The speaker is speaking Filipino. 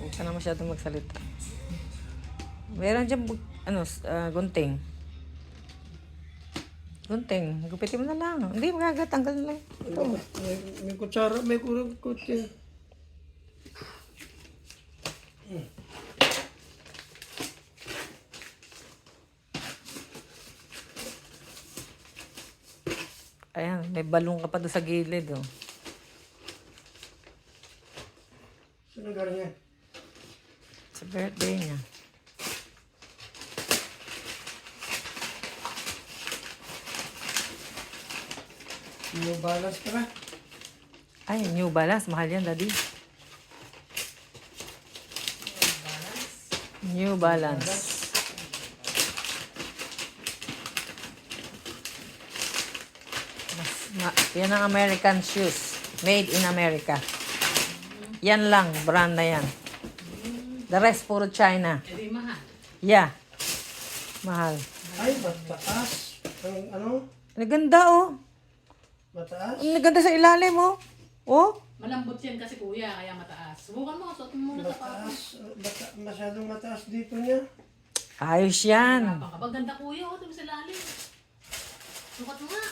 Huwag ka na masyadong magsalita. Meron dyan, gunting. Gunting. Gupitin mo na lang. Hindi, magagatanggal na lang. Ito. May kutsara, may kurang kutsi. Ayan, may balong ka pa doon sa gilid, oh. Saan ang galing yan? Sa birthday niya. New Balance ka ba? Ay, New Balance. Mahal yan, Daddy. New Balance. Yan ang American shoes. Made in America. Yan lang, brand na yan. The rest, puro China. Hindi mahal. Yeah. Mahal. Ay, mataas. Ang ano? Ang ganda, oh. Mataas? Ang ganda sa ilalim, oh. Oh. Malambot yan kasi kuya, kaya mataas. Subukan mo, suot mo muna sa papa. Mataas. Masyadong mataas dito niya. Ayos yan. Kapag ganda kuya, ito sa lalim. Sukat mo nga.